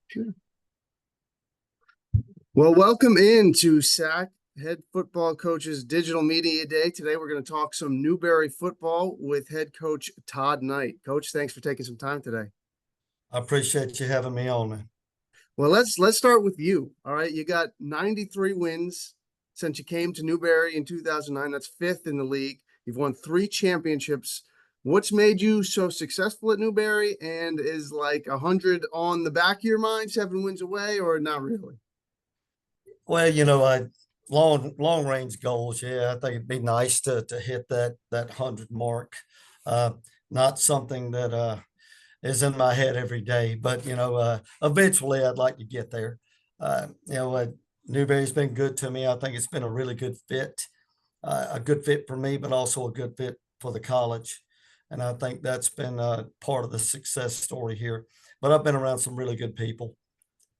Sure. Well, welcome into SAC Head Football Coach's Digital Media Day. Today, we're going to talk some Newberry football with head coach Todd Knight. Coach, thanks for taking some time today. I appreciate you having me on, man. Well, let's start with you. All right, you got 93 wins since you came to Newberry in 2009. That's fifth in the league. You've won 3 championships. What's made you so successful at Newberry? And is like 100 on the back of your mind, 7 wins away, or not really? Well, long range goals. Yeah, I think it'd be nice to hit that 100 mark. Uh, Not something that is in my head every day, but eventually I'd like to get there. Newberry's been good to me. I think it's been a good fit for me, but also a good fit for the college. And I think that's been part of the success story here. But I've been around some really good people.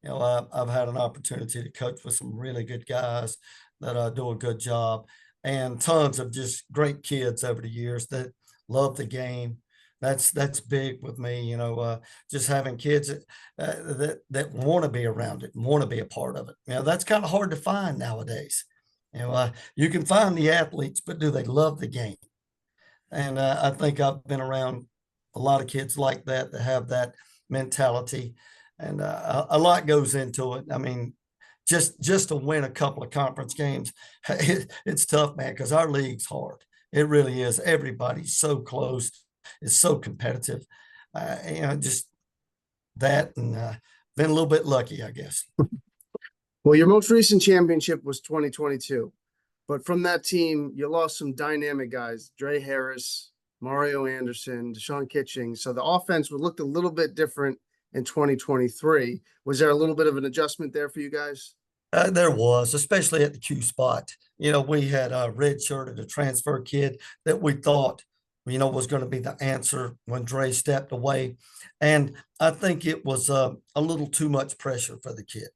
I've had an opportunity to coach with some really good guys that do a good job, and tons of just great kids over the years that love the game. That's big with me. Just having kids that want to be around it and want to be a part of it. That's kind of hard to find nowadays. You can find the athletes, but do they love the game? And I think I've been around a lot of kids like that have that mentality, and a lot goes into it. I mean, just to win a couple of conference games, it's tough, man, because our league's hard. It really is. Everybody's so close. It's so competitive. Just that, and been a little bit lucky, I guess. Well, your most recent championship was 2022. But from that team, you lost some dynamic guys, Dre Harris, Mario Anderson, Deshaun Kitching. So the offense would look a little bit different in 2023. Was there a little bit of an adjustment there for you guys? There was, especially at the Q spot. We had a redshirted, a transfer kid that we thought, was going to be the answer when Dre stepped away. And I think it was a little too much pressure for the kid.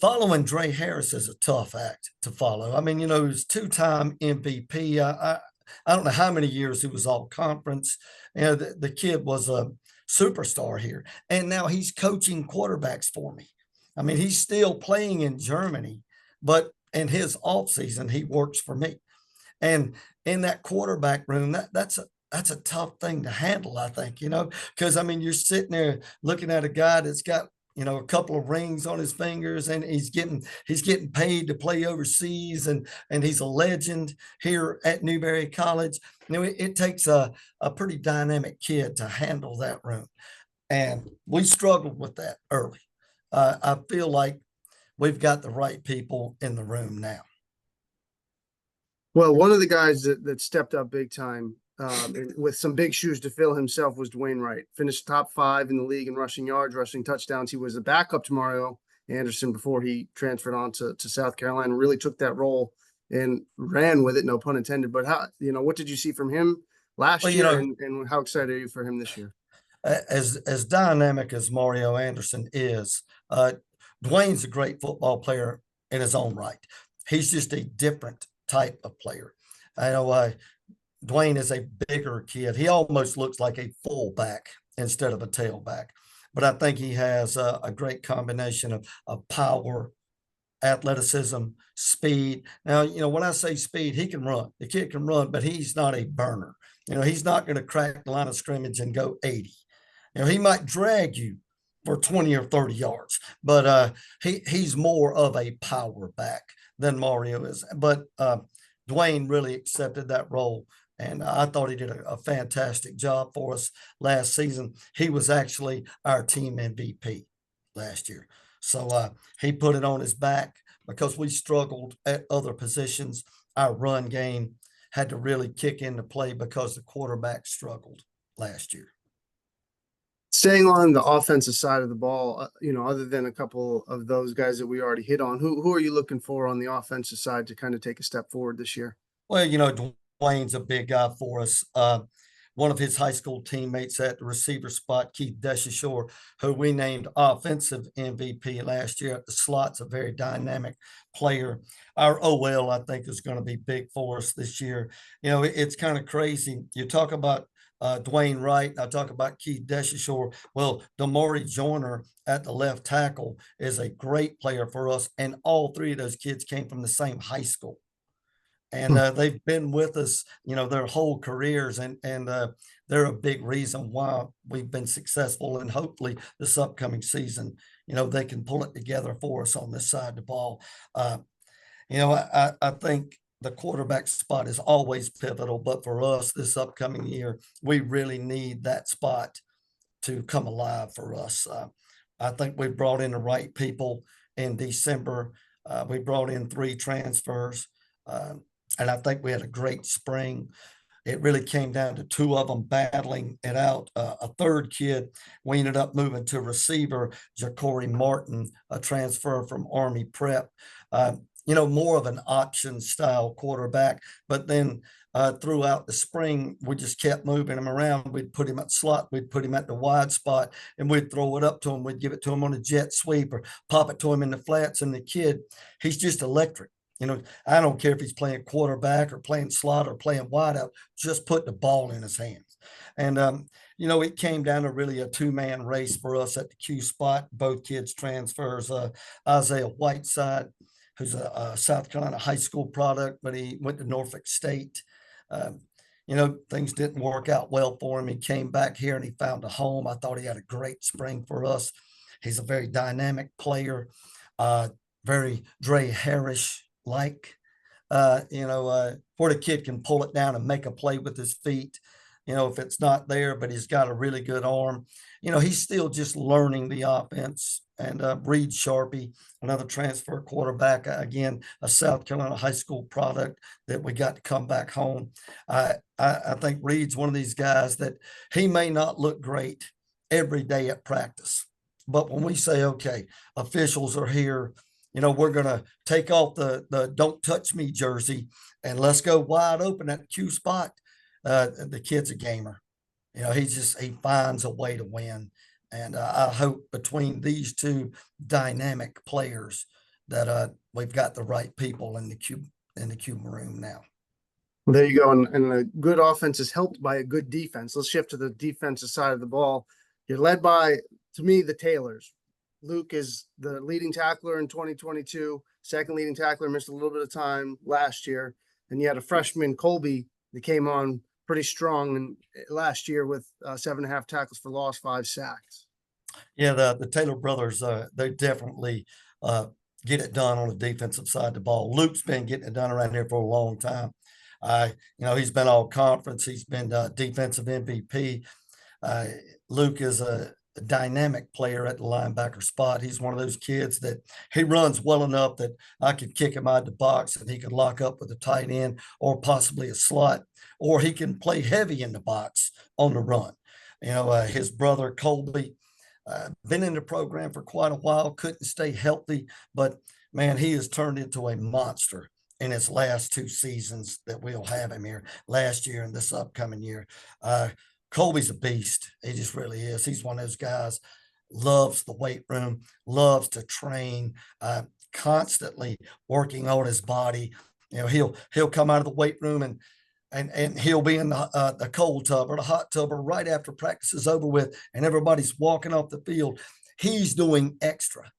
Following Dre Harris is a tough act to follow. I mean, he was 2-time MVP. I don't know how many years he was all conference. The kid was a superstar here. And now he's coaching quarterbacks for me. I mean, he's still playing in Germany, but in his offseason, he works for me. And in that quarterback room, that's a tough thing to handle, I think, because I mean, you're sitting there looking at a guy that's got a couple of rings on his fingers, and he's getting paid to play overseas, and he's a legend here at Newberry College. It takes a pretty dynamic kid to handle that room, and we struggled with that early. I feel like we've got the right people in the room now. Well, one of the guys that stepped up big time with some big shoes to fill himself was Dwayne Wright. Finished top 5 in the league in rushing yards, rushing touchdowns. He was a backup to Mario Anderson before he transferred on to South Carolina, really took that role and ran with it, no pun intended. But what did you see from him last year, and how excited are you for him this year? As dynamic as Mario Anderson is, Dwayne's a great football player in his own right. He's just a different type of player. I know Dwayne is a bigger kid. He almost looks like a fullback instead of a tailback. But I think he has a great combination of power, athleticism, speed. Now, when I say speed, he can run. The kid can run, but he's not a burner. He's not going to crack the line of scrimmage and go 80. He might drag you for 20 or 30 yards, but he's more of a power back than Mario is. But Dwayne really accepted that role, and I thought he did a fantastic job for us last season. He was actually our team MVP last year. So he put it on his back because we struggled at other positions. Our run game had to really kick into play because the quarterback struggled last year. Staying on the offensive side of the ball, other than a couple of those guys that we already hit on, who are you looking for on the offensive side to kind of take a step forward this year? Well, Dwayne's a big guy for us. One of his high school teammates at the receiver spot, Keith Deshashore, who we named offensive MVP last year at the slot's a very dynamic player. Our OL, I think, is going to be big for us this year. It's kind of crazy. You talk about Dwayne Wright. I talk about Keith Deshishore. Well, Damari Joyner at the left tackle is a great player for us. And all three of those kids came from the same high school. And they've been with us, their whole careers, and they're a big reason why we've been successful. And hopefully, this upcoming season, they can pull it together for us on this side of the ball. I think the quarterback spot is always pivotal, but for us this upcoming year, we really need that spot to come alive for us. I think we brought in the right people in December. We brought in 3 transfers. And I think we had a great spring. It really came down to 2 of them battling it out. A third kid, we ended up moving to receiver, Ja'Cory Martin, a transfer from Army Prep. More of an option style quarterback. But then throughout the spring, we just kept moving him around. We'd put him at slot, we'd put him at the wide spot, and we'd throw it up to him. We'd give it to him on a jet sweep or pop it to him in the flats. And the kid, he's just electric. I don't care if he's playing quarterback or playing slot or playing wideout, just put the ball in his hands. And, it came down to really a 2-man race for us at the Q spot. Both kids transfers. Isaiah Whiteside, who's a South Carolina high school product, but he went to Norfolk State. Things didn't work out well for him. He came back here and he found a home. I thought he had a great spring for us. He's a very dynamic player, very Dre Harris like, where the kid can pull it down and make a play with his feet, if it's not there, but he's got a really good arm. He's still just learning the offense. And Reed Sharpie, another transfer quarterback, again, a South Carolina high school product that we got to come back home. I think Reed's one of these guys that he may not look great every day at practice, but when we say, okay, officials are here, we're going to take off the don't touch me jersey and let's go wide open at the Q spot. The kid's a gamer. He finds a way to win. And I hope between these 2 dynamic players that we've got the right people in the Q room now. Well, there you go. And a good offense is helped by a good defense. Let's shift to the defensive side of the ball. You're led by, to me, the Taylors. Luke is the leading tackler in 2022, second leading tackler, missed a little bit of time last year. And you had a freshman, Colby, that came on pretty strong last year with 7.5 tackles for loss, 5 sacks. Yeah, the Taylor brothers, they definitely get it done on the defensive side of the ball. Luke's been getting it done around here for a long time. He's been all conference. He's been defensive MVP. Luke is a dynamic player at the linebacker spot. He's one of those kids that he runs well enough that I could kick him out of the box and he could lock up with a tight end or possibly a slot, or he can play heavy in the box on the run. His brother Colby, been in the program for quite a while, couldn't stay healthy, but man, he has turned into a monster in his last 2 seasons that we'll have him here, last year and this upcoming year. Colby's a beast. He just really is. He's one of those guys, loves the weight room, loves to train, constantly working on his body. He'll come out of the weight room and he'll be in the cold tub or the hot tub or right after practice is over with and everybody's walking off the field. He's doing extra.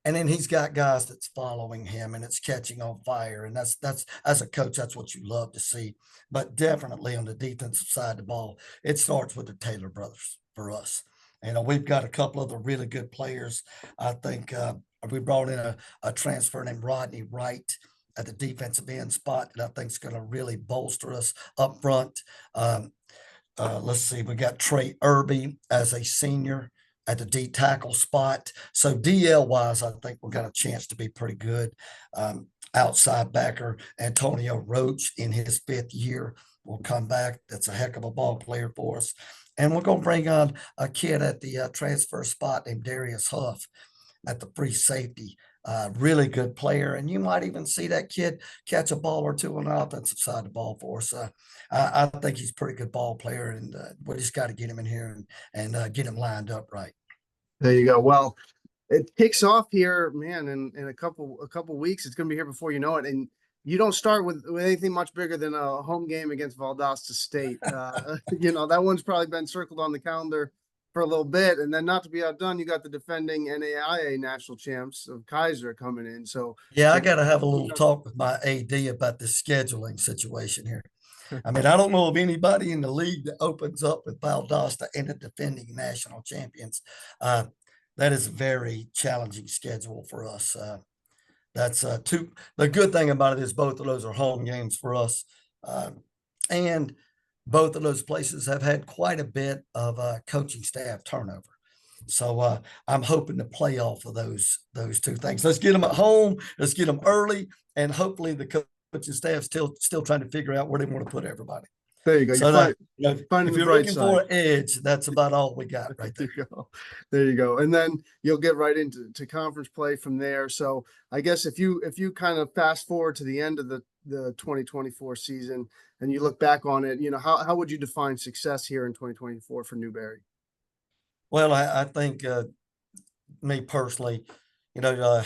And then he's got guys that's following him and it's catching on fire. And that's as a coach, that's what you love to see. But definitely on the defensive side of the ball, it starts with the Taylor brothers for us. We've got a couple of the really good players. I think we brought in a transfer named Rodney Wright at the defensive end spot that I think is going to really bolster us up front. Let's see, we got Trey Irby as a senior at the D tackle spot. So DL wise, I think we got a chance to be pretty good. Outside backer Antonio Roach in his 5th year will come back. That's a heck of a ball player for us. And we're going to bring on a kid at the transfer spot named Darius Huff at the free safety. Really good player. And you might even see that kid catch a ball or 2 on the offensive side of the ball for us. I think he's a pretty good ball player, and we just got to get him in here and get him lined up right. There you go. Well, it kicks off here, man, in a couple weeks. It's going to be here before you know it. And you don't start with anything much bigger than a home game against Valdosta State. You know, that one's probably been circled on the calendar for a little bit. And then not to be outdone, you got the defending NAIA national champs of Kaiser coming in. So Yeah, I you got to have a know, little talk with my AD about this scheduling situation here. I mean, I don't know of anybody in the league that opens up with Valdosta and the defending national champions. That is a very challenging schedule for us. That's two. The good thing about it is both of those are home games for us, and both of those places have had quite a bit of coaching staff turnover. So I'm hoping to play off of those two things. Let's get them at home. Let's get them early, and hopefully the coaching staff still trying to figure out where they want to put everybody. there you go. So that, you know, Finding if the you're bright looking side. for an edge, that's about all we got right There there. you go. There you go. And then you'll get right into conference play from there. So I guess if you kind of fast forward to the end of the 2024 season and you look back on it, you know, how would you define success here in 2024 for Newberry? Well, I think me personally, you know,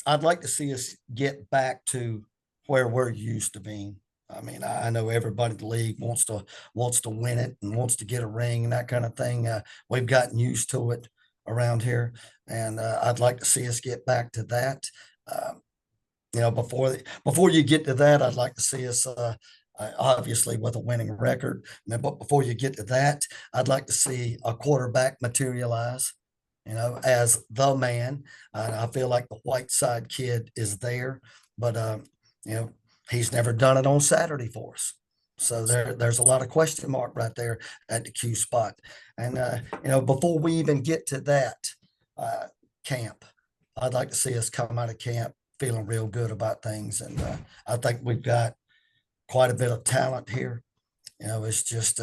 I'd like to see us get back to where we're used to being. I mean, I know everybody in the league wants to win it and wants to get a ring and that kind of thing. We've gotten used to it around here, and I'd like to see us get back to that. You know, before you get to that, I'd like to see us obviously with a winning record. But before you get to that, I'd like to see a quarterback materialize, you know, as the man. I feel like the Whiteside kid is there, but you know, he's never done it on Saturday for us. So there's a lot of question mark right there at the Q spot. And you know, before we even get to that camp, I'd like to see us come out of camp feeling real good about things. And I think we've got quite a bit of talent here. You know, it's just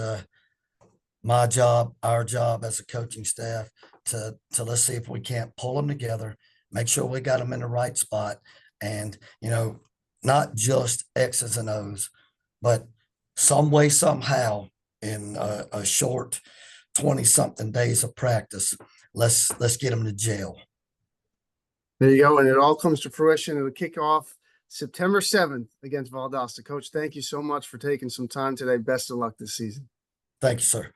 my job, our job as a coaching staff to let's see if we can't pull them together, make sure we got them in the right spot, and you know, not just X's and O's, but some way, somehow, in a short 20-something days of practice, let's get them to jail. There you go. And it all comes to fruition. It'll kick off September 7th against Valdosta. Coach, thank you so much for taking some time today. Best of luck this season. Thank you, sir.